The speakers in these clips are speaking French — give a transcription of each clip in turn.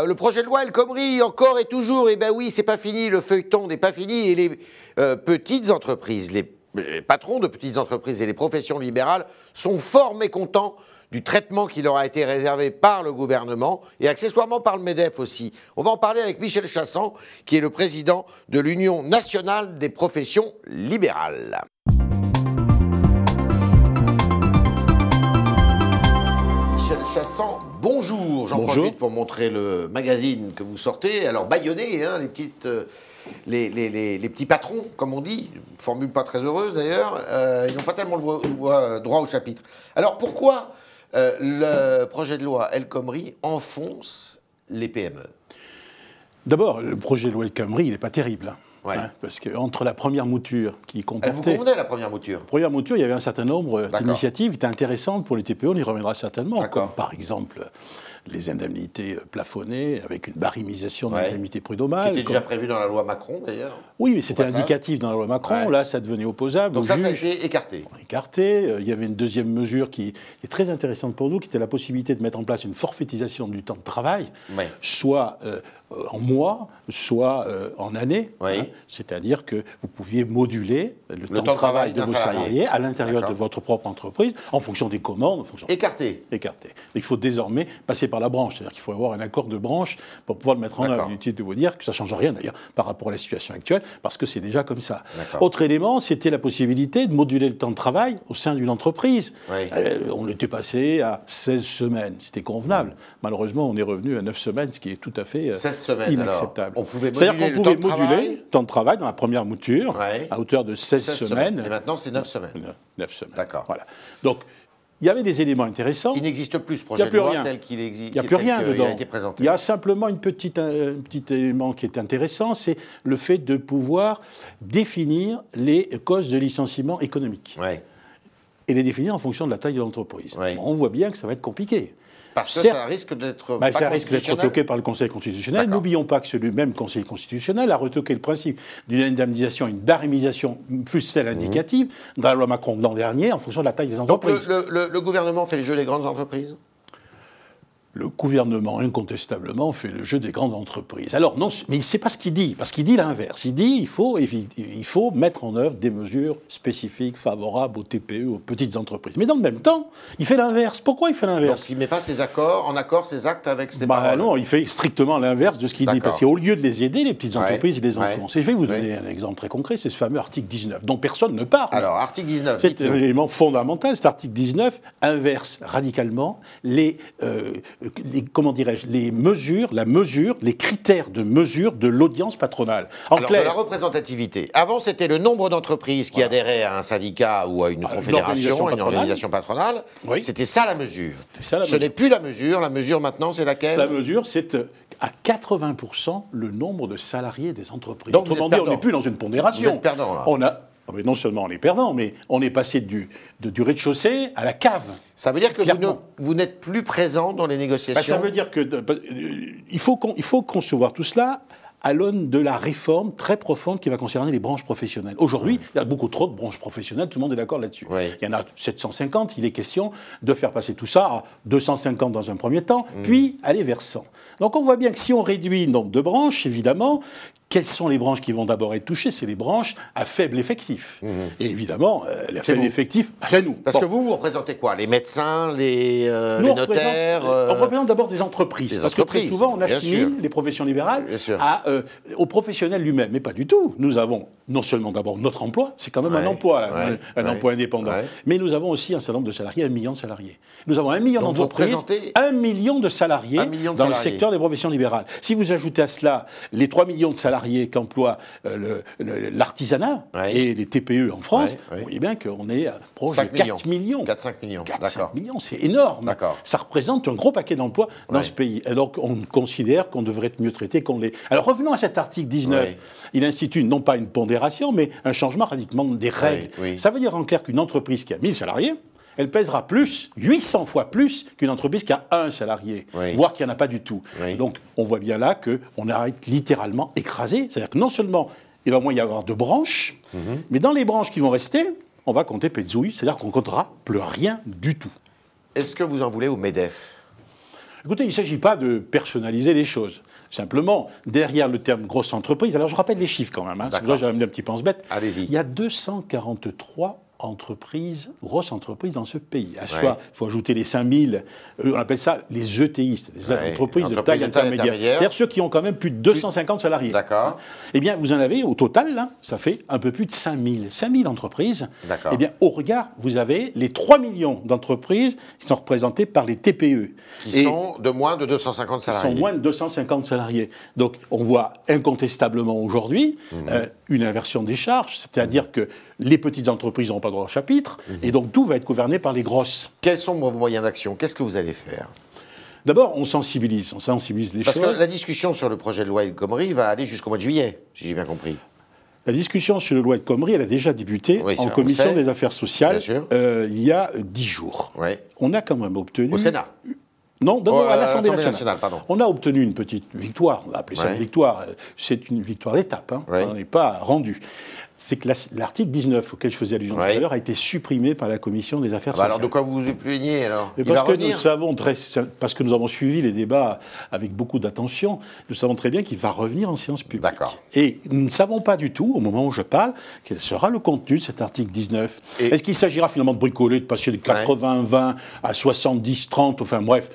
Le projet de loi El Khomri, encore et toujours, eh ben oui, c'est pas fini, le feuilleton n'est pas fini, et les petites entreprises, les patrons de petites entreprises et les professions libérales sont fort mécontents du traitement qui leur a été réservé par le gouvernement et accessoirement par le MEDEF aussi. On va en parler avec Michel Chassan, qui est le président de l'Union nationale des professions libérales. Michel Chassan, bonjour. J'en profite pour montrer le magazine que vous sortez. Alors, bâillonné, hein, les petits patrons, comme on dit, formule pas très heureuse d'ailleurs, ils n'ont pas tellement le droit au chapitre. Alors, pourquoi le projet de loi El Khomri enfonce les PME? D'abord, le projet de loi El Khomri, il n'est pas terrible. Ouais. Hein, parce qu'entre la première mouture qui comportait... Elle vous convenait, la première mouture? La première mouture, il y avait un certain nombre d'initiatives qui étaient intéressantes pour les TPE, on y reviendra certainement. Comme par exemple les indemnités plafonnées, avec une barillisation de l'indemnité prud'homale. Qui était déjà prévu dans la loi Macron, d'ailleurs. Oui, mais c'était indicatif dans la loi Macron. Ouais. Là, ça devenait opposable. Donc ça a été écarté. Écarté. Il y avait une deuxième mesure qui est très intéressante pour nous, qui était la possibilité de mettre en place une forfaitisation du temps de travail, soit en mois, soit en année. Hein, c'est-à-dire que vous pouviez moduler le temps de travail de vos salariés à l'intérieur de votre propre entreprise, en fonction des commandes. Écarté. Écarté. Il faut désormais passer par la branche. C'est-à-dire qu'il faut avoir un accord de branche pour pouvoir le mettre en œuvre. Inutile de vous dire que ça ne change rien, d'ailleurs, par rapport à la situation actuelle, parce que c'est déjà comme ça. Autre élément, c'était la possibilité de moduler le temps de travail au sein d'une entreprise. On était passé à 16 semaines. C'était convenable. Malheureusement, on est revenu à 9 semaines, ce qui est tout à fait inacceptable. Alors, c'est-à-dire qu'on pouvait moduler le temps de travail dans la première mouture à hauteur de 16 semaines. Et maintenant, c'est 9 semaines. 9 semaines. D'accord. Voilà. Donc, il y avait des éléments intéressants. Il n'existe plus ce projet de loi tel qu'il existe. Il n'y a plus rien dedans. Il a été présenté. Il y a simplement un petit élément qui est intéressant, c'est le fait de pouvoir définir les causes de licenciement économique. Et les définir en fonction de la taille de l'entreprise. On voit bien que ça va être compliqué. Parce que ça risque d'être ça risque d'être retoqué par le Conseil constitutionnel. N'oublions pas que le même Conseil constitutionnel a retoqué le principe d'une indemnisation, une barémisation, fût-elle indicative, dans la loi Macron de l'an dernier, en fonction de la taille des entreprises. Donc le gouvernement fait le jeu des grandes entreprises ? Le gouvernement, incontestablement, fait le jeu des grandes entreprises. Alors, non, mais c'est pas ce qu'il dit, parce qu'il dit l'inverse. Il dit il faut mettre en œuvre des mesures spécifiques favorables aux TPE, aux petites entreprises. Mais dans le même temps, il fait l'inverse. Pourquoi il fait l'inverse? Donc, il ne met pas ses accords, en accord ses actes avec ses paroles. Non, il fait strictement l'inverse de ce qu'il dit. Parce qu'au lieu de les aider, les petites entreprises, il les enfonce. Et je vais vous donner un exemple très concret, c'est ce fameux article 19, dont personne ne parle. Alors, article 19. C'est un élément fondamental. Cet article 19 inverse radicalement les mesures, les critères de mesure de l'audience patronale. Alors, de la représentativité. Avant, c'était le nombre d'entreprises qui adhéraient à un syndicat ou à une confédération, à une organisation patronale. C'était ça la mesure. Ce n'est plus la mesure. La mesure maintenant, c'est laquelle? La mesure, c'est à 80% le nombre de salariés des entreprises. Donc, autrement dit, on n'est plus dans une pondération. Vous êtes perdant, là. Mais non seulement on est perdant, mais on est passé du rez-de-chaussée à la cave. Ça veut dire que vous n'êtes plus présent dans les négociations? Ça veut dire qu'il faut concevoir tout cela à l'aune de la réforme très profonde qui va concerner les branches professionnelles. Aujourd'hui, il y a beaucoup trop de branches professionnelles, tout le monde est d'accord là-dessus. Il y en a 750, il est question de faire passer tout ça à 250 dans un premier temps, puis aller vers 100. Donc on voit bien que si on réduit le nombre de branches, évidemment, quelles sont les branches qui vont d'abord être touchées? C'est les branches à faible effectif. Et évidemment, les faibles effectifs, c'est nous. Parce que vous représentez quoi? Les médecins, les notaires On représente d'abord des entreprises. Parce que très souvent, on assimile les professions libérales au professionnel lui-même. Mais pas du tout. Nous avons non seulement d'abord notre emploi, c'est quand même un emploi, un emploi indépendant, mais nous avons aussi un certain nombre de salariés, 1 million de salariés. Nous avons 1 million d'entreprises, 1 million de salariés dans le secteur des professions libérales. Si vous ajoutez à cela les 3 millions de salariés qu'emploie l'artisanat et les TPE en France, vous voyez bien qu'on est proche de 4 millions. 4-5 millions. 4-5 millions, c'est énorme. Ça représente un gros paquet d'emplois dans ce pays. Alors qu'on considère qu'on devrait être mieux traité qu'on l'est. Alors revenons à cet article 19. Il institue non pas une pondération, mais un changement radicalement des règles. Ça veut dire en clair qu'une entreprise qui a 1000 salariés, elle pèsera 800 fois plus qu'une entreprise qui a 1 salarié, voire qui n'en a pas du tout. Donc, on voit bien là qu'on arrête littéralement écrasé. C'est-à-dire que non seulement il va moins y avoir de branches, mais dans les branches qui vont rester, on va compter pétzouille, c'est-à-dire qu'on comptera plus rien du tout. Est-ce que vous en voulez au MEDEF? Écoutez, il ne s'agit pas de personnaliser les choses. Simplement, derrière le terme grosse entreprise, alors je rappelle les chiffres quand même, hein, c'est j'ai un petit pense-bête. Allez-y. Il y a 243 entreprises, grosses entreprises dans ce pays. À soi, il faut ajouter les 5000, on appelle ça les ETI, les entreprises de taille intermédiaire. C'est-à-dire ceux qui ont quand même plus de 250 salariés. D'accord. Eh bien, vous en avez au total, là, ça fait un peu plus de 5000. 5000 entreprises. D'accord. Eh bien, au regard, vous avez les 3 millions d'entreprises qui sont représentées par les TPE. Qui sont de moins de 250 salariés. Qui sont moins de 250 salariés. Donc, on voit incontestablement aujourd'hui une inversion des charges, c'est-à-dire que les petites entreprises n'ont pas droit au chapitre, et donc tout va être gouverné par les grosses. Quels sont vos moyens d'action? Qu'est-ce que vous allez faire? D'abord, on sensibilise les choses. Parce que la discussion sur le projet de loi El Khomri va aller jusqu'au mois de juillet, si j'ai bien compris. La discussion sur le loi El Khomri, elle a déjà débuté en commission des affaires sociales il y a 10 jours. Ouais. On a quand même obtenu... Au Sénat? Non, à l'Assemblée nationale. Pardon. On a obtenu une petite victoire, on va appeler ça une victoire. C'est une victoire d'étape, hein. On n'est pas rendu. C'est que l'article 19, auquel je faisais allusion tout à l'heure, a été supprimé par la Commission des affaires sociales. Alors de quoi vous vous plaignez alors? Parce que nous avons suivi les débats avec beaucoup d'attention, nous savons très bien qu'il va revenir en séance publique. D'accord. Et nous ne savons pas du tout, au moment où je parle, quel sera le contenu de cet article 19. Est-ce qu'il s'agira finalement de bricoler, de passer de 80-20 à 70-30, enfin bref,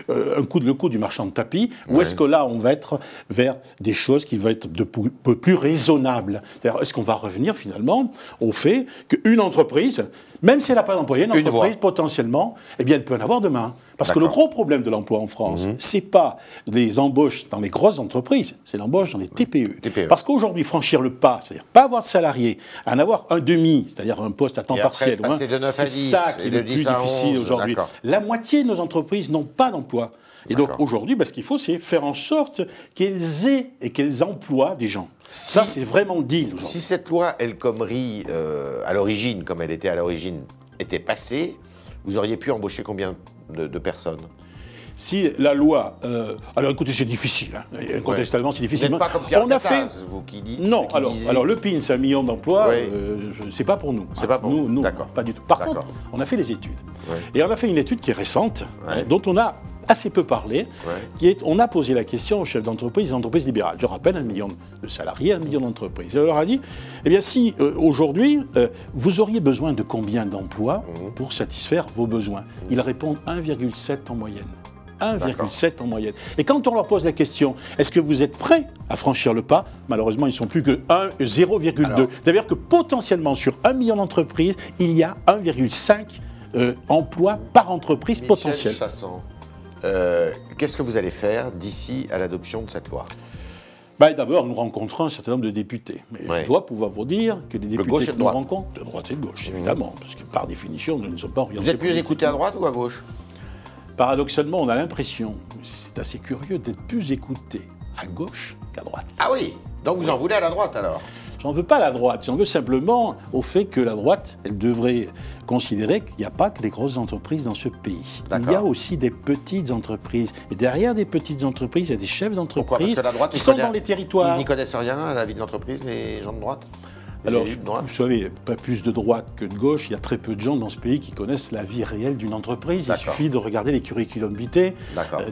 le coup du marchand de tapis, ou est-ce que là, on va être vers des choses qui vont être de peu plus raisonnables? C'est-à-dire, est-ce qu'on va revenir finalement au fait qu'une entreprise, même si elle n'a pas d'employé, une entreprise potentiellement, eh bien elle peut en avoir demain. Parce que le gros problème de l'emploi en France, c'est pas les embauches dans les grosses entreprises, c'est l'embauche dans les TPE. Parce qu'aujourd'hui, franchir le pas, c'est-à-dire pas avoir de salarié, en avoir un demi, c'est-à-dire un poste à temps partiel, c'est ça qui est le plus difficile aujourd'hui. La moitié de nos entreprises n'ont pas d'emploi. Et donc aujourd'hui, ce qu'il faut, c'est faire en sorte qu'elles aient et qu'elles emploient des gens. Ça, c'est vraiment le deal aujourd'hui. Si cette loi El Khomri, à l'origine, comme elle était à l'origine, était passée, vous auriez pu embaucher combien de personnes? Si la loi... alors écoutez, c'est difficile. Hein. Incontestablement, c'est difficile. Vous n'êtes pas comme Pierre Cattaz, vous qui dites... Non, alors le PIN, c'est 1 million d'emplois, c'est pas pour nous. C'est pas pour nous, pas du tout. Par contre, on a fait les études. Et on a fait une étude qui est récente, dont on a assez peu parlé, on a posé la question aux chefs d'entreprise, des entreprises libérales. Je rappelle, 1 million de salariés, 1 million d'entreprises. Et on leur a dit, eh bien si aujourd'hui, vous auriez besoin de combien d'emplois pour satisfaire vos besoins? Ils répondent 1,7 en moyenne. 1,7 en moyenne. Et quand on leur pose la question, est-ce que vous êtes prêts à franchir le pas? Malheureusement, ils ne sont plus que 0,2. C'est-à-dire que potentiellement, sur 1 million d'entreprises, il y a 1,5 emplois par entreprise potentielle. Chassan. Qu'est-ce que vous allez faire d'ici à l'adoption de cette loi? D'abord, nous rencontrons un certain nombre de députés. Mais je dois pouvoir vous dire que les députés que nous rencontrons, de droite et de gauche, évidemment, parce que par définition, nous ne sommes pas orientés. Vous êtes plus écouté à droite ou à gauche? Paradoxalement, on a l'impression, c'est assez curieux, d'être plus écouté à gauche qu'à droite. Ah oui? Donc vous en voulez à la droite alors? J'en veux pas à la droite, j'en veux simplement au fait que la droite, elle devrait considérer qu'il n'y a pas que des grosses entreprises dans ce pays. Il y a aussi des petites entreprises. Et derrière des petites entreprises, il y a des chefs d'entreprise qui sont dans les territoires. Ils n'y connaissent rien à la vie de l'entreprise, les gens de droite? Alors, vous savez, pas plus de droite que de gauche, il y a très peu de gens dans ce pays qui connaissent la vie réelle d'une entreprise. Il suffit de regarder les curriculum vitae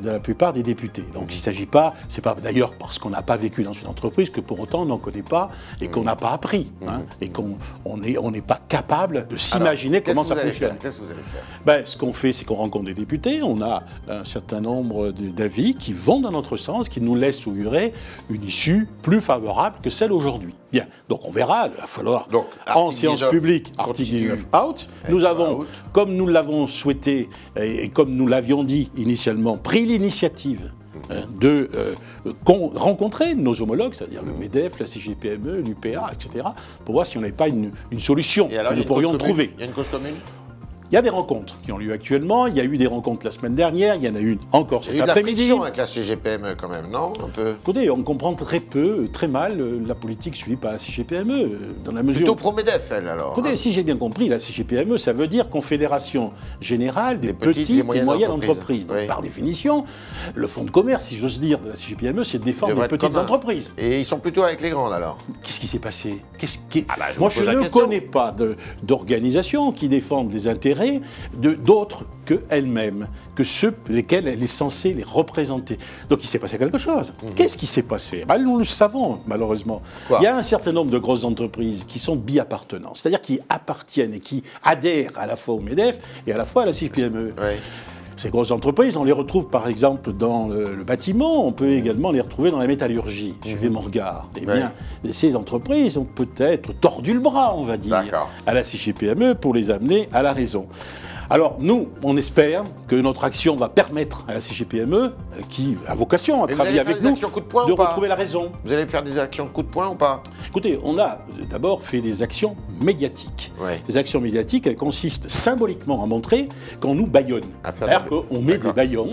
de la plupart des députés. Donc il ne s'agit pas, c'est pas d'ailleurs parce qu'on n'a pas vécu dans une entreprise que pour autant on n'en connaît pas et qu'on n'a pas appris. Et qu'on n'est pas capable de s'imaginer comment ça fonctionne. Qu'est-ce que vous allez faire? Ce qu'on fait, c'est qu'on rencontre des députés, on a un certain nombre d'avis qui vont dans notre sens, qui nous laissent augurer une issue plus favorable que celle aujourd'hui. Bien, donc on verra. Il va falloir, en séance publique, article 19 out. Nous avons, comme nous l'avons souhaité et comme nous l'avions dit initialement, pris l'initiative de rencontrer nos homologues, c'est-à-dire le MEDEF, la CGPME, l'UPA, etc., pour voir si on n'avait pas une solution que nous pourrions trouver. Il y a une cause commune? Il y a des rencontres qui ont lieu actuellement. Il y a eu des rencontres la semaine dernière. Il y en a eu une encore cet après-midi. Il y a eu de la friction avec la CGPME quand même, non? Un peu. Écoutez, on comprend très mal la politique suivie par la CGPME. Dans la mesure... Plutôt pro-MEDEF, elle, alors. Écoutez, si j'ai bien compris, la CGPME, ça veut dire Confédération Générale des petites et moyennes entreprises. Donc, par définition, le fonds de commerce, si j'ose dire, de la CGPME, c'est de défendre les petites entreprises. Et ils sont plutôt avec les grandes, alors? Qu'est-ce qui s'est passé? Moi, je ne connais pas d'organisation qui défende les intérêts l'intérêt d'autres qu'elle-même, que ceux lesquels elle est censée les représenter. Donc il s'est passé quelque chose. Qu'est-ce qui s'est passé? Nous le savons, malheureusement. Il y a un certain nombre de grosses entreprises qui sont bi-appartenants, c'est-à-dire qui appartiennent et qui adhèrent à la fois au MEDEF et à la fois à la CJPME. Ouais. Ces grosses entreprises, on les retrouve par exemple dans le bâtiment, on peut également les retrouver dans la métallurgie. Suivez mon regard. Eh bien, ces entreprises ont peut-être tordu le bras, on va dire, à la CJPME pour les amener à la raison. Alors nous, on espère que notre action va permettre à la CJPME, qui a vocation à travailler avec nous, de retrouver la raison. Vous allez faire des actions coup de poing ou pas? Écoutez, on a d'abord fait des actions médiatiques. Ouais. Ces actions médiatiques, elles consistent symboliquement à montrer qu'on nous bâillonne. C'est-à-dire qu'on met des bâillons.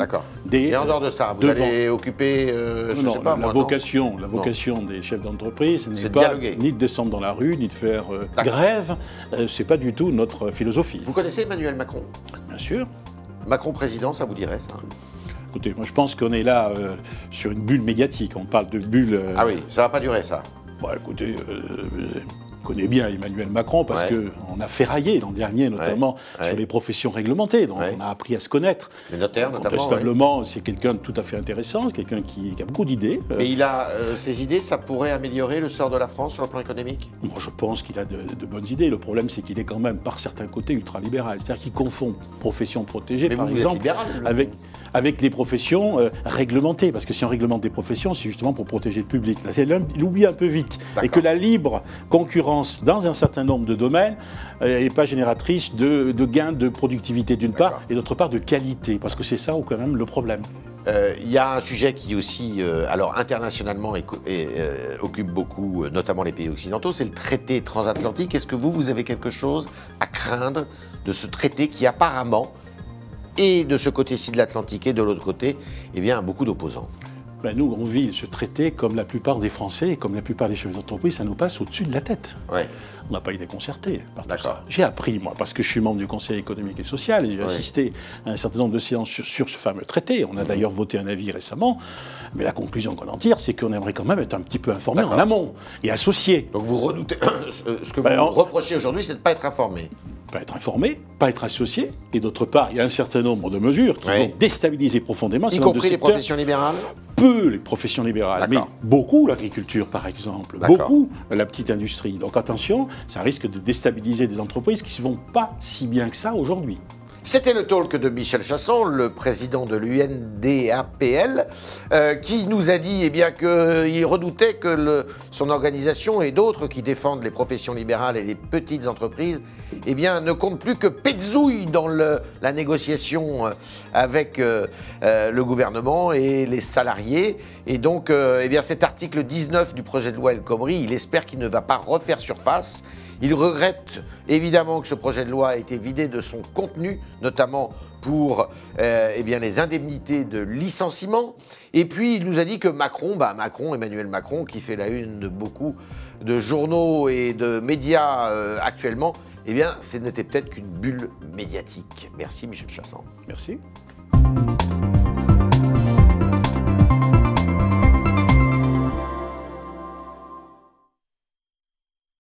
Et en dehors de ça, vous allez occuper, je ne sais pas, la vocation des chefs d'entreprise n'est pas ni de descendre dans la rue, ni de faire grève. C'est pas du tout notre philosophie. Vous connaissez Emmanuel Macron? Bien sûr. Macron président, ça vous dirait ça? Écoutez, moi je pense qu'on est là sur une bulle médiatique. On parle de bulle. Ah oui, ça va pas durer ça. Bon, écoutez, je connais bien Emmanuel Macron parce qu'on a ferraillé l'an dernier, notamment sur les professions réglementées. Donc on a appris à se connaître. Les notaires, notamment. Incontestablement, c'est quelqu'un de tout à fait intéressant, quelqu'un qui a beaucoup d'idées. Mais il a ces idées, ça pourrait améliorer le sort de la France sur le plan économique? Moi, je pense qu'il a de bonnes idées. Le problème, c'est qu'il est quand même, par certains côtés, ultra-libéral. C'est-à-dire qu'il confond professions protégées, par exemple, avec les professions réglementées. Parce que si on réglemente des professions, c'est justement pour protéger le public. Là, il oublie un peu vite. Et que la libre concurrence dans un certain nombre de domaines n'est pas génératrice de gains de productivité d'une part, et d'autre part de qualité, parce que c'est ça quand même le problème. Il y a un sujet qui aussi, alors internationalement, occupe beaucoup, notamment les pays occidentaux, c'est le traité transatlantique. Est-ce que vous avez quelque chose à craindre de ce traité qui apparemment, et de ce côté-ci de l'Atlantique et de l'autre côté, eh bien, a beaucoup d'opposants? Nous, on vit ce traité comme la plupart des Français et comme la plupart des chefs d'entreprise, ça nous passe au-dessus de la tête. Ouais. On n'a pas été concerté par tout ça. J'ai appris, moi, parce que je suis membre du Conseil économique et social, et j'ai assisté à un certain nombre de séances sur ce fameux traité. On a d'ailleurs voté un avis récemment, mais la conclusion qu'on en tire, c'est qu'on aimerait quand même être un petit peu informé en amont et associé. Donc vous redoutez, ce que vous reprochez aujourd'hui, c'est de ne pas être informé. Pas être informé, pas être associé, et d'autre part, il y a un certain nombre de mesures qui vont déstabiliser profondément. Y compris les professions libérales? Peu les professions libérales, mais beaucoup l'agriculture, par exemple, beaucoup la petite industrie. Donc attention, ça risque de déstabiliser des entreprises qui ne vont pas si bien que ça aujourd'hui. C'était le talk de Michel Chasson, le président de l'UNDAPL, qui nous a dit qu'il redoutait que son organisation et d'autres qui défendent les professions libérales et les petites entreprises ne comptent plus que petzouille dans la négociation avec le gouvernement et les salariés. Et donc, cet article 19 du projet de loi El Khomri, il espère qu'il ne va pas refaire surface. Il regrette évidemment que ce projet de loi ait été vidé de son contenu, notamment pour les indemnités de licenciement. Et puis il nous a dit que Emmanuel Macron, qui fait la une de beaucoup de journaux et de médias actuellement, ce n'était peut-être qu'une bulle médiatique. Merci Michel Chasson. Merci.